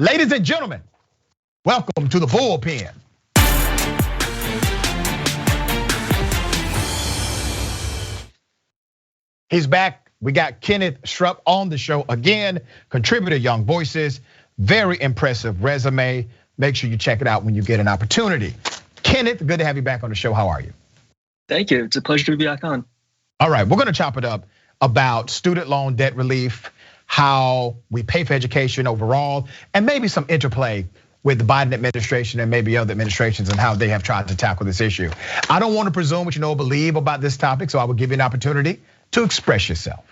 Ladies and gentlemen, welcome to the Bullpen. He's back. We got Kenneth Schrupp on the show again, contributor, Young Voices, very impressive resume. Make sure you check it out when you get an opportunity. Kenneth, good to have you back on the show. How are you? Thank you. It's a pleasure to be back on. All right, we're gonna chop it up about student loan debt relief, how we pay for education overall, and maybe some interplay with the Biden administration and maybe other administrations and how they have tried to tackle this issue. I don't want to presume what you know or believe about this topic, so I will give you an opportunity to express yourself.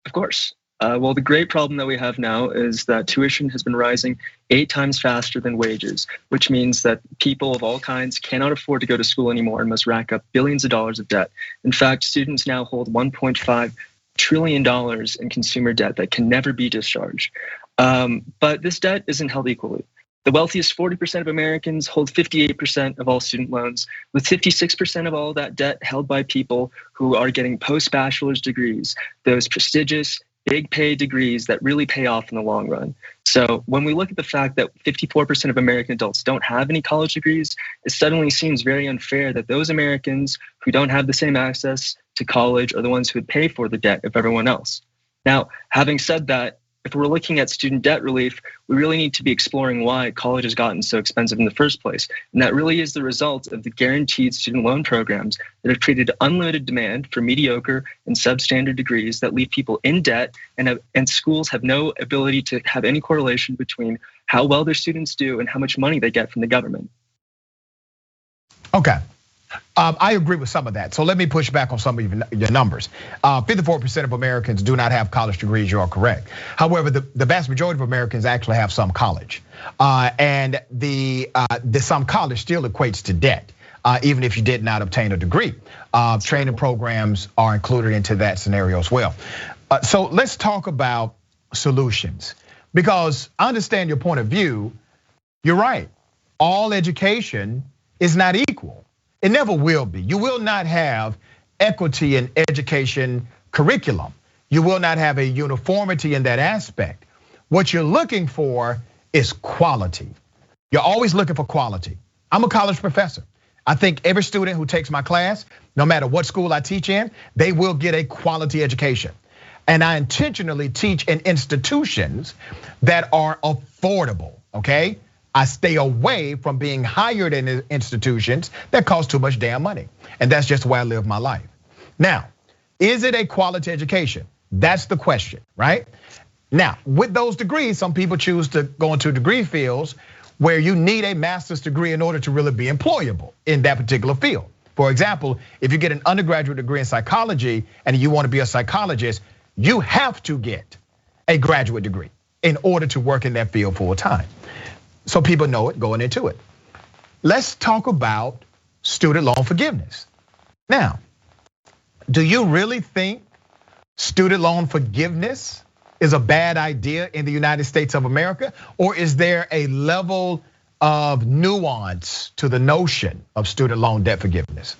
Of course. Well, the great problem that we have now is that tuition has been rising 8 times faster than wages, which means that people of all kinds cannot afford to go to school anymore and must rack up billions of dollars of debt. In fact, students now hold $1.5 trillion in consumer debt that can never be discharged. But this debt isn't held equally. The wealthiest 40% of Americans hold 58% of all student loans, with 56% of all that debt held by people who are getting post-bachelor's degrees, those prestigious, big pay degrees that really pay off in the long run. So when we look at the fact that 54% of American adults don't have any college degrees, it suddenly seems very unfair that those Americans who don't have the same access to college are the ones who would pay for the debt of everyone else. Now, having said that, if we're looking at student debt relief, we really need to be exploring why college has gotten so expensive in the first place. And that really is the result of the guaranteed student loan programs that have created unlimited demand for mediocre and substandard degrees that leave people in debt, and schools have no ability to have any correlation between how well their students do and how much money they get from the government. Okay. I agree with some of that. So let me push back on some of your numbers. 54% of Americans do not have college degrees, you are correct. However, the vast majority of Americans actually have some college. And the some college still equates to debt, even if you did not obtain a degree. Training programs are included into that scenario as well. So let's talk about solutions, because I understand your point of view. You're right. All education is not equal. It never will be. You will not have equity in education curriculum. You will not have a uniformity in that aspect. What you're looking for is quality. You're always looking for quality. I'm a college professor. I think every student who takes my class, no matter what school I teach in, they will get a quality education. And I intentionally teach in institutions that are affordable, okay? I stay away from being hired in institutions that cost too much damn money. And that's just the way I live my life. Now, is it a quality education? That's the question, right? Now, with those degrees, some people choose to go into degree fields where you need a master's degree in order to really be employable in that particular field. For example, if you get an undergraduate degree in psychology and you want to be a psychologist, you have to get a graduate degree in order to work in that field full time. So people know it going into it. Let's talk about student loan forgiveness. Now, do you really think student loan forgiveness is a bad idea in the United States of America? Or is there a level of nuance to the notion of student loan debt forgiveness?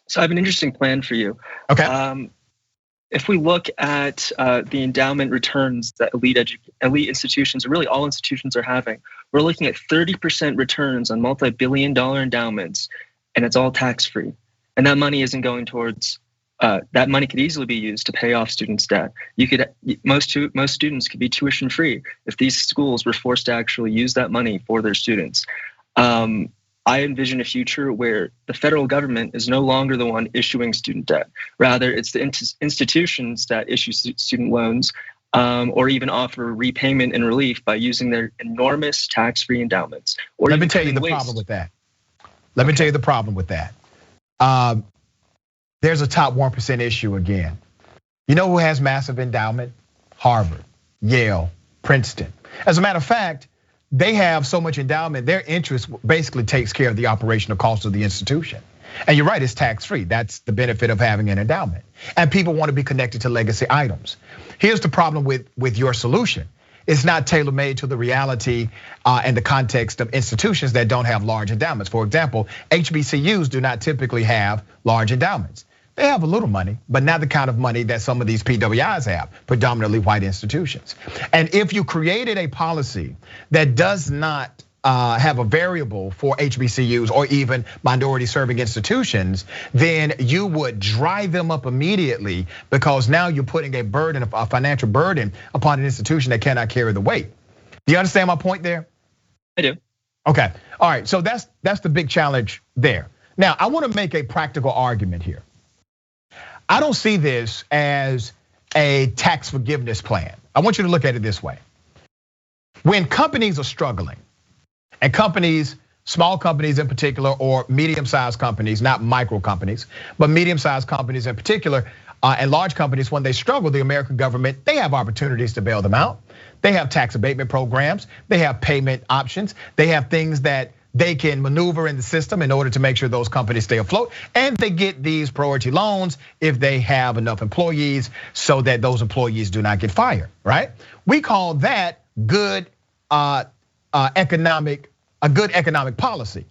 So I have an interesting plan for you. Okay. If we look at the endowment returns that elite institutions, or really all institutions, are having, we're looking at 30% returns on multi-billion-dollar endowments, and it's all tax-free. And that money isn't going towards. That money could easily be used to pay off students' debt. Most students could be tuition-free if these schools were forced to actually use that money for their students. I envision a future where the federal government is no longer the one issuing student debt. Rather, it's the institutions that issue student loans, or even offer repayment and relief by using their enormous tax-free endowments. Let me tell you the problem with that. Let me tell you the problem with that. There's a top 1% issue again. You know who has massive endowment? Harvard, Yale, Princeton. As a matter of fact, they have so much endowment, their interest basically takes care of the operational cost of the institution. And you're right, it's tax-free. That's the benefit of having an endowment. And people want to be connected to legacy items. Here's the problem with your solution. It's not tailor-made to the reality and the context of institutions that don't have large endowments. For example, HBCUs do not typically have large endowments. They have a little money, but not the kind of money that some of these PWIs have, predominantly white institutions. And if you created a policy that does not have a variable for HBCUs or even minority serving institutions, then you would drive them up immediately, because now you're putting a financial burden upon an institution that cannot carry the weight. Do you understand my point there? I do. Okay, all right, so that's the big challenge there. Now, I wanna make a practical argument here. I don't see this as a tax forgiveness plan. I want you to look at it this way. When companies are struggling, and companies, small companies in particular, or medium-sized companies, not micro companies, but medium-sized companies in particular, and large companies, when they struggle, the American government, they have opportunities to bail them out. They have tax abatement programs, they have payment options, they have things that they can maneuver in the system in order to make sure those companies stay afloat, and they get these priority loans if they have enough employees so that those employees do not get fired, right? We call that good economic policy.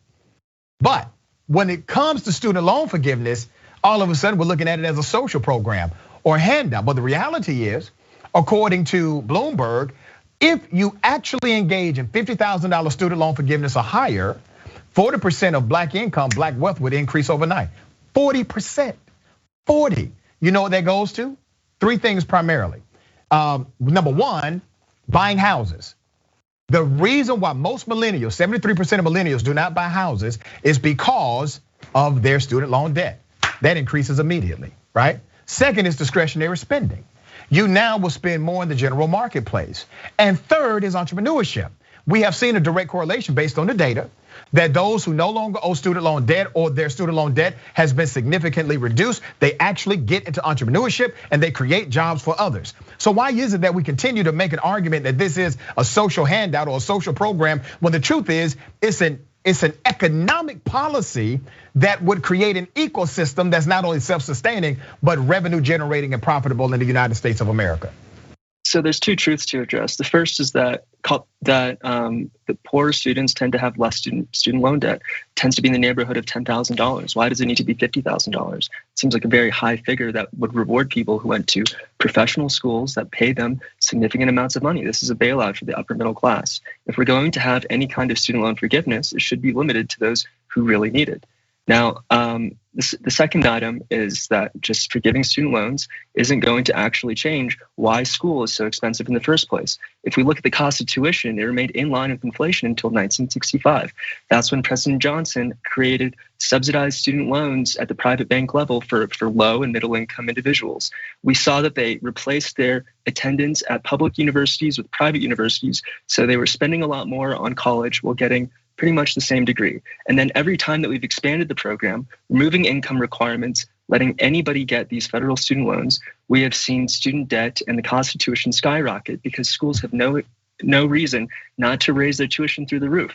But when it comes to student loan forgiveness, all of a sudden we're looking at it as a social program or handout. But the reality is, according to Bloomberg, if you actually engage in $50,000 student loan forgiveness or higher, 40% of black income, black wealth would increase overnight. 40%, 40. You know what that goes to? Three things primarily. Number one, buying houses. The reason why most millennials, 73% of millennials do not buy houses is because of their student loan debt. That increases immediately, right? Second is discretionary spending. You now will spend more in the general marketplace. And third is entrepreneurship. We have seen a direct correlation based on the data that those who no longer owe student loan debt or their student loan debt has been significantly reduced, they actually get into entrepreneurship and they create jobs for others. So why is it that we continue to make an argument that this is a social handout or a social program when the truth is it's an economic policy that would create an ecosystem that's not only self-sustaining, but revenue generating and profitable in the United States of America? So there's two truths to address. The first is that the poorer students tend to have less student loan debt. It tends to be in the neighborhood of $10,000. Why does it need to be $50,000? It seems like a very high figure that would reward people who went to professional schools that pay them significant amounts of money. This is a bailout for the upper middle class. If we're going to have any kind of student loan forgiveness, it should be limited to those who really need it. Now, the second item is that just forgiving student loans isn't going to actually change why school is so expensive in the first place. If we look at the cost of tuition, it remained in line with inflation until 1965. That's when President Johnson created subsidized student loans at the private bank level for low and middle income individuals. We saw that they replaced their attendance at public universities with private universities, so they were spending a lot more on college while getting pretty much the same degree. And then every time that we've expanded the program, removing income requirements, letting anybody get these federal student loans, we have seen student debt and the cost of tuition skyrocket because schools have no reason not to raise their tuition through the roof.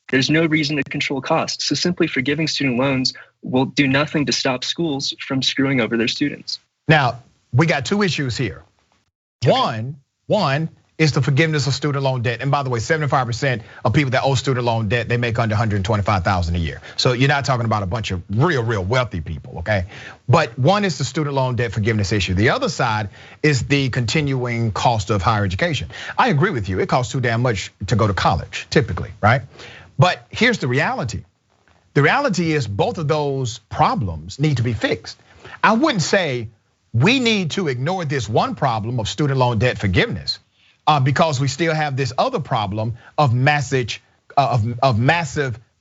There's no reason to control costs. So simply forgiving student loans will do nothing to stop schools from screwing over their students. Now, we got two issues here. One is the forgiveness of student loan debt. And by the way, 75% of people that owe student loan debt, they make under $125,000 a year. So you're not talking about a bunch of real wealthy people, okay? But one is the student loan debt forgiveness issue. The other side is the continuing cost of higher education. I agree with you, it costs too damn much to go to college, typically, right? But here's the reality. The reality is both of those problems need to be fixed. I wouldn't say we need to ignore this one problem of student loan debt forgiveness, because we still have this other problem of massive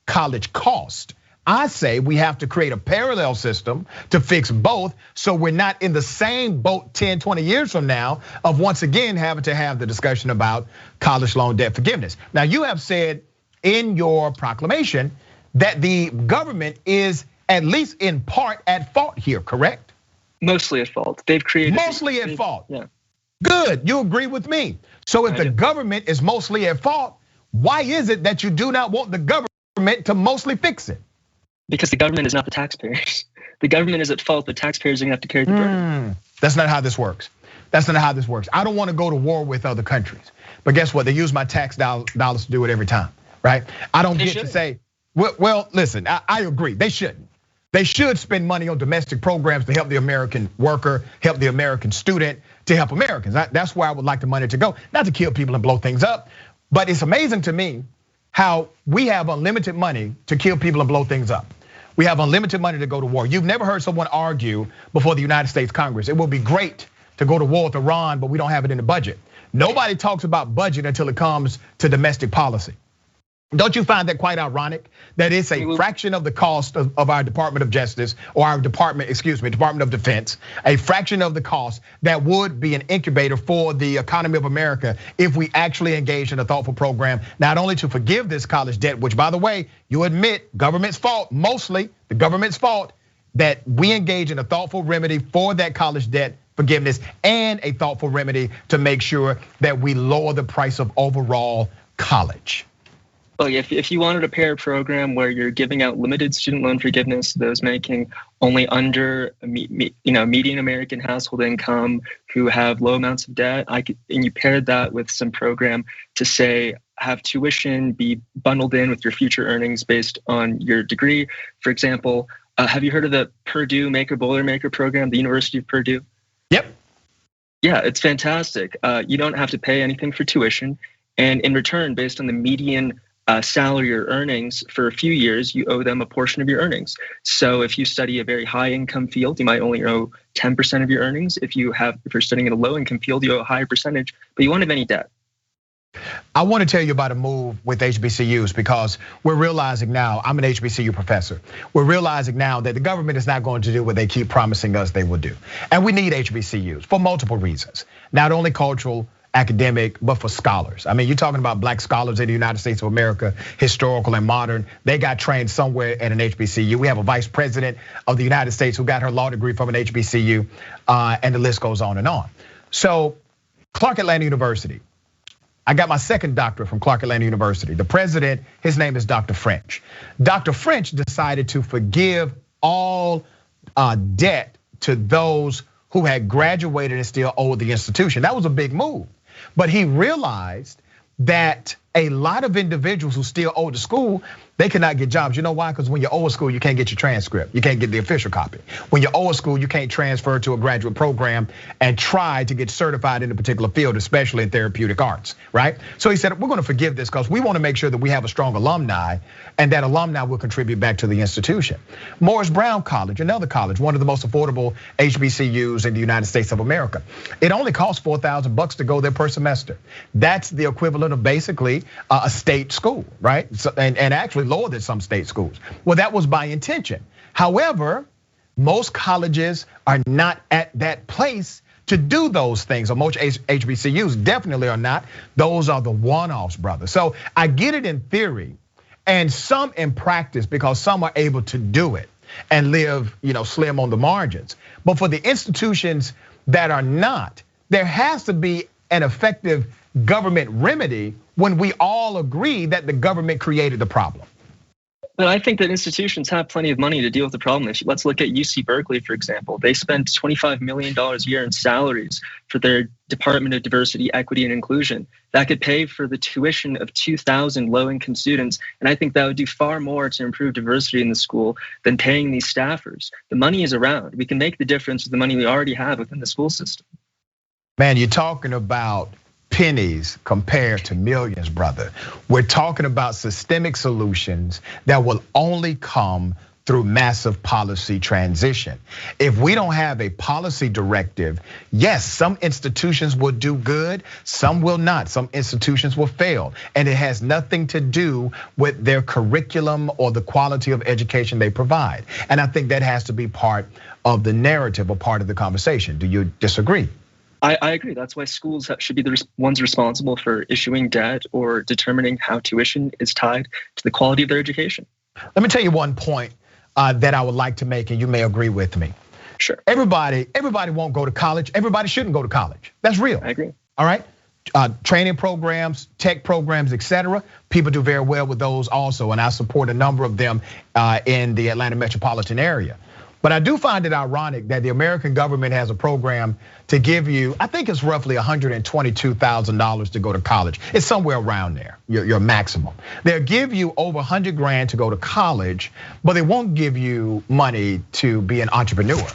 college cost. I say we have to create a parallel system to fix both so we're not in the same boat 10, 20 years from now of once again having to have the discussion about college loan debt forgiveness. Now, you have said in your proclamation that the government is at least in part at fault here, correct? Mostly at fault. They've created- Mostly at fault. Yeah. Good, you agree with me. So if the government is mostly at fault, why is it that you do not want the government to mostly fix it? Because the government is not the taxpayers. The government is at fault, the taxpayers are gonna have to carry the burden. That's not how this works. That's not how this works. I don't want to go to war with other countries. But guess what? They use my tax dollars to do it every time, right? I don't get to say, well, listen, I agree, they shouldn't. They should spend money on domestic programs to help the American worker, help the American student, to help Americans. That's where I would like the money to go, not to kill people and blow things up. But it's amazing to me how we have unlimited money to kill people and blow things up. We have unlimited money to go to war. You've never heard someone argue before the United States Congress, it will be great to go to war with Iran, but we don't have it in the budget. Nobody talks about budget until it comes to domestic policy. Don't you find that quite ironic? That it's a fraction of the cost of our Department of Justice, or our Department of Defense, a fraction of the cost that would be an incubator for the economy of America if we actually engage in a thoughtful program, not only to forgive this college debt, which by the way, you admit government's fault, mostly the government's fault, that we engage in a thoughtful remedy for that college debt forgiveness and a thoughtful remedy to make sure that we lower the price of overall college. Well, if you wanted a pair program where you're giving out limited student loan forgiveness to those making only under median American household income who have low amounts of debt, and you paired that with some program to say have tuition be bundled in with your future earnings based on your degree. For example, have you heard of the Purdue Maker Boilermaker program, the University of Purdue? Yep. Yeah, it's fantastic. You don't have to pay anything for tuition, and in return, based on the median salary or earnings for a few years, you owe them a portion of your earnings. So if you study a very high income field, you might only owe 10% of your earnings. If you're studying in a low income field, you owe a higher percentage, but you won't have any debt. I want to tell you about a move with HBCUs because we're realizing now, I'm an HBCU professor. We're realizing now that the government is not going to do what they keep promising us they will do. And we need HBCUs for multiple reasons, not only cultural, academic, but for scholars. I mean, you're talking about black scholars in the United States of America, historical and modern. They got trained somewhere at an HBCU. We have a vice president of the United States who got her law degree from an HBCU, and the list goes on and on. So Clark Atlanta University, I got my second doctorate from Clark Atlanta University. The president, his name is Dr. French. Dr. French decided to forgive all debt to those who had graduated and still owed the institution. That was a big move. But he realized that a lot of individuals who still owe the school, they cannot get jobs. You know why? Because when you owe a school, you can't get your transcript. You can't get the official copy. When you owe a school, you can't transfer to a graduate program and try to get certified in a particular field, especially in therapeutic arts, right? So he said, we're gonna forgive this because we wanna make sure that we have a strong alumni and that alumni will contribute back to the institution. Morris Brown College, another college, one of the most affordable HBCUs in the United States of America. It only costs $4,000 to go there per semester. That's the equivalent of basically a state school, right? And actually lower than some state schools. Well, that was by intention. However, most colleges are not at that place to do those things, or most HBCUs definitely are not. Those are the one-offs, brother. So I get it in theory, and some in practice because some are able to do it and live, slim on the margins. But for the institutions that are not, there has to be an effective government remedy when we all agree that the government created the problem. But I think that institutions have plenty of money to deal with the problem. Let's look at UC Berkeley, for example. They spend $25 million a year in salaries for their Department of Diversity, Equity, and Inclusion. That could pay for the tuition of 2,000 low-income students. And I think that would do far more to improve diversity in the school than paying these staffers. The money is around. We can make the difference with the money we already have within the school system. Man, you're talking about pennies compared to millions, brother. We're talking about systemic solutions that will only come through massive policy transition. If we don't have a policy directive, yes, some institutions will do good, some will not. Some institutions will fail, and it has nothing to do with their curriculum or the quality of education they provide. And I think that has to be part of the narrative or part of the conversation. Do you disagree? I agree. That's why schools should be the ones responsible for issuing debt or determining how tuition is tied to the quality of their education. Let me tell you one point that I would like to make, and you may agree with me. Sure. Everybody won't go to college. Everybody shouldn't go to college. That's real. I agree. All right. Training programs, tech programs, etc. People do very well with those also, and I support a number of them in the Atlanta metropolitan area. But I do find it ironic that the American government has a program to give you, I think it's roughly $122,000 to go to college. It's somewhere around there, your maximum. They'll give you over 100 grand to go to college, but they won't give you money to be an entrepreneur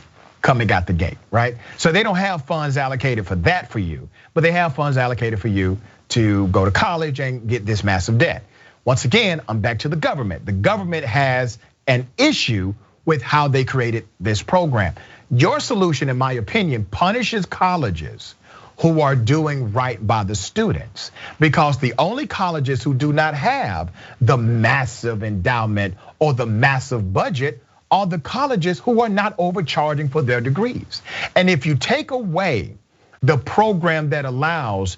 coming out the gate, right? So they don't have funds allocated for that for you, but they have funds allocated for you to go to college and get this massive debt. Once again, I'm back to the government. The government has an issue with how they created this program. Your solution, in my opinion, punishes colleges who are doing right by the students, because the only colleges who do not have the massive endowment or the massive budget are the colleges who are not overcharging for their degrees. And if you take away the program that allows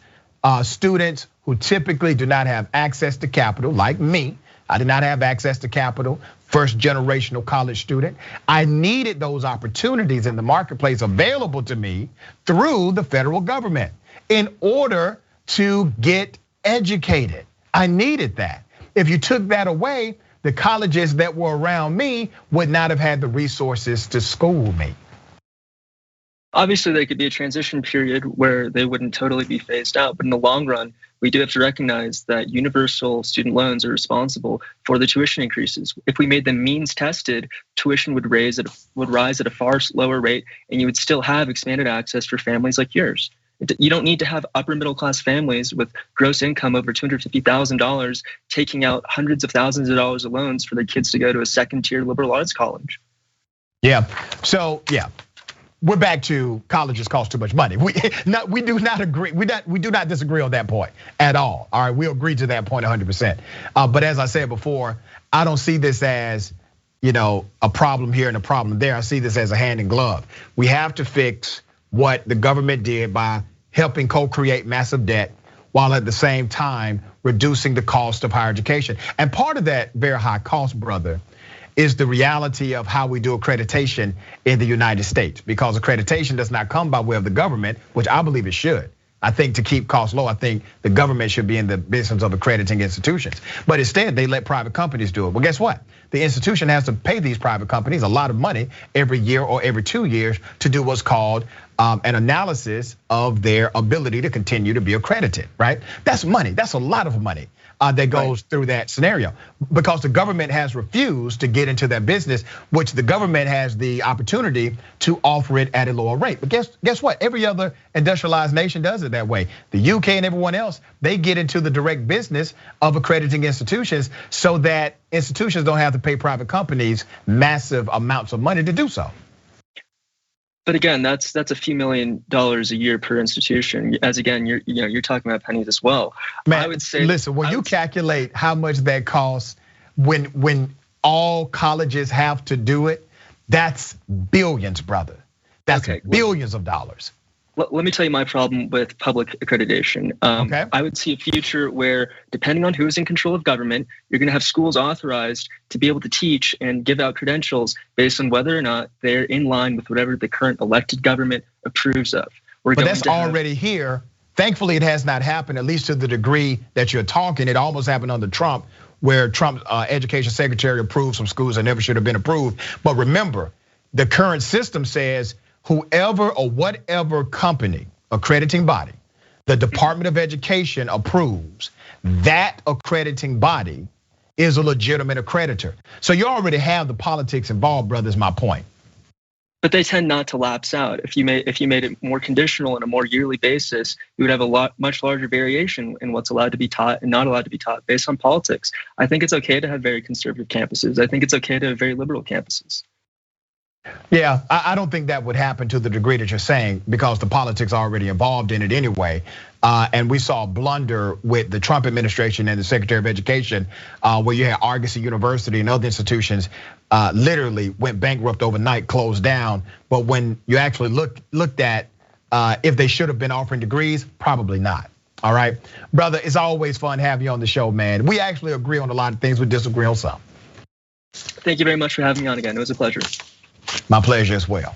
students who typically do not have access to capital, like me, I did not have access to capital, first generational college student. I needed those opportunities in the marketplace available to me through the federal government in order to get educated. I needed that. If you took that away, the colleges that were around me would not have had the resources to school me. Obviously, there could be a transition period where they wouldn't totally be phased out, but in the long run, we do have to recognize that universal student loans are responsible for the tuition increases. If we made them means tested, tuition would rise at a far lower rate, and you would still have expanded access for families like yours. You don't need to have upper middle class families with gross income over $250,000 taking out hundreds of thousands of dollars of loans for their kids to go to a second tier liberal arts college. Yeah, so yeah. We're back to colleges cost too much money. We do not agree. We do not disagree on that point at all. All right, we agree to that point 100%. But as I said before, I don't see this as, a problem here and a problem there. I see this as a hand in glove. We have to fix what the government did by helping co-create massive debt while at the same time reducing the cost of higher education. And part of that very high cost, brother, is the reality of how we do accreditation in the United States, because accreditation does not come by way of the government, which I believe it should. I think to keep costs low, I think the government should be in the business of accrediting institutions. But instead, they let private companies do it. Well, guess what? The institution has to pay these private companies a lot of money every year or every 2 years to do what's called an analysis of their ability to continue to be accredited, right? That's money, that's a lot of money that goes through that scenario, because the government has refused to get into that business, which the government has the opportunity to offer it at a lower rate. But guess what? Every other industrialized nation does it that way. The UK and everyone else, they get into the direct business of accrediting institutions so that institutions don't have to pay private companies massive amounts of money to do so. But again, that's a few $1 million a year per institution. As again, you're talking about pennies as well. Man, I would say, listen, when you calculate how much that costs, when all colleges have to do it, that's billions, brother. That's billions of dollars. Let me tell you my problem with public accreditation. I would see a future where, depending on who's in control of government, you're going to have schools authorized to be able to teach and give out credentials based on whether or not they're in line with whatever the current elected government approves of. But that's already here. Thankfully, it has not happened, at least to the degree that you're talking. It almost happened under Trump, where Trump's education secretary approved some schools that never should have been approved. But remember, the current system says whoever or whatever company, accrediting body, the Department of Education approves, that accrediting body is a legitimate accreditor. So you already have the politics involved, brother, is my point. But they tend not to lapse out. If you made it more conditional on a more yearly basis, you would have a much larger variation in what's allowed to be taught and not allowed to be taught based on politics. I think it's okay to have very conservative campuses. I think it's okay to have very liberal campuses. Yeah, I don't think that would happen to the degree that you're saying, because the politics are already involved in it anyway. And we saw a blunder with the Trump administration and the Secretary of Education, where you had Argosy University and other institutions literally went bankrupt overnight, closed down. But when you actually looked at if they should have been offering degrees, probably not. All right, brother, it's always fun having you on the show, man. We actually agree on a lot of things, we disagree on some. Thank you very much for having me on again. It was a pleasure. My pleasure as well.